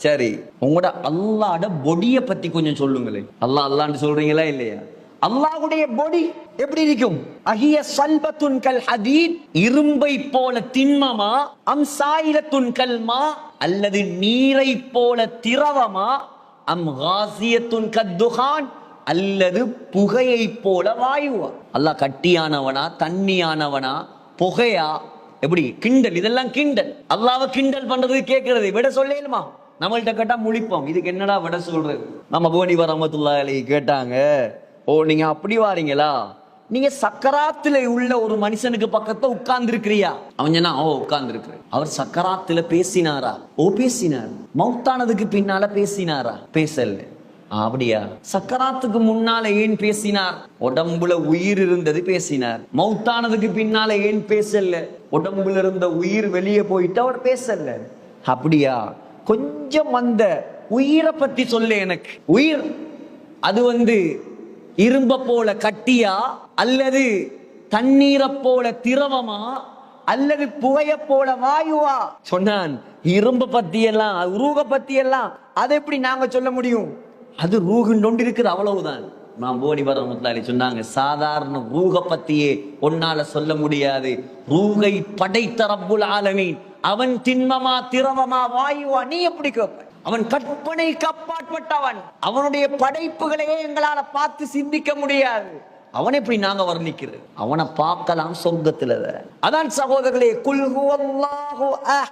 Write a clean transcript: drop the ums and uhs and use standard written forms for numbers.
சரி, உங்களோட அல்லாஹ்ட பொடியை பத்தி கொஞ்சம் சொல்லுங்களேன். அல்லாஹ் அல்லாஹ்னு சொல்றீங்களா இல்லையா? அல்லாஹ்வுடைய பொடி எப்படி இருக்கும்? அஹிய சல்பத்துன் கல் ஹதீத், இரும்பை போல திண்மமா, அம் சாயிலத்துன் கல்மா, அல்லது நீரை போல திரவமா, அம் காசியத்துன் கத்துஹான், அல்லது புகையை போல வாயுவா? அல்லாஹ் கட்டியானவனா, தண்ணியானவனா, புகையா? எப்படி? கிண்டல், இதெல்லாம் கிண்டல். அல்லாஹ்வை கிண்டல் பண்றது கேட்கறது விட சொல்லேலுமா? நம்மள்கிட்ட கேட்டா முழிப்போம், இதுக்கு என்னடா விட சொல்றது? நம்ம போனி ரஹ்மத்துல்லாஹி அலைஹி கேட்டாங்க, ஓ நீங்க அப்படி வாரீங்களா? நீங்க சக்கராத்துல உள்ள ஒரு மனுஷனுக்கு பக்கத்துல உட்கார்ந்து இருக்கிறியா? அவன் சொன்னா, ஓ உட்கார்ந்து இருக்கிறேன். அவர் சக்கராத்துல பேசினாரா? ஓ பேசினார். மௌத்தானதுக்கு பின்னால பேசினாரா? பேசல. அப்படியா? சக்கராத்துக்கு முன்னால ஏன் பேசினார்? உடம்புல உயிர் இருந்தது பேசினார். மௌத்தானதுக்கு பின்னால ஏன் பேசல? உடம்புல இருந்த உயிர் வெளியே போயிட்டு அவர் பேசல. அப்படியா? கொஞ்சம் அந்த உயிரை பத்தி சொல்ல எனக்கு. உயிர் அது இரும்ப போல கட்டியா, அல்லது தண்ணீரை போல திரவமா, அல்லது புகைய போல வாயுவா? சொன்னான், இரும்பு பத்தி எல்லாம், ரூக பத்தி எல்லாம் அதை எப்படி நாங்க சொல்ல முடியும்? அது ரூகுண்டு இருக்குது, அவ்வளவுதான். நான் போனி ரஹ்மத்துல்லாஹி சொன்னாங்க, சாதாரண ரூக பத்தியே ஒன்னால சொல்ல முடியாது. ரூகை படைத்த ரப்புல் ஆலமீன் அவன் திண்மமா, திரவமா, வாயுவா? நீ எப்படி கேட்ப? அவன் கற்பனைக்கு அப்பாற்பட்டவன். அவனுடைய படைப்புகளையே எங்களால பார்த்து சிந்திக்க முடியாது. அவனை எப்படி நாங்க வர்ணிக்கிறது? அவனை பார்க்கலாம் சொர்க்கத்துல. அதான் சகோதரர்களே, குல் ஹுவல்லாஹு அஹத்.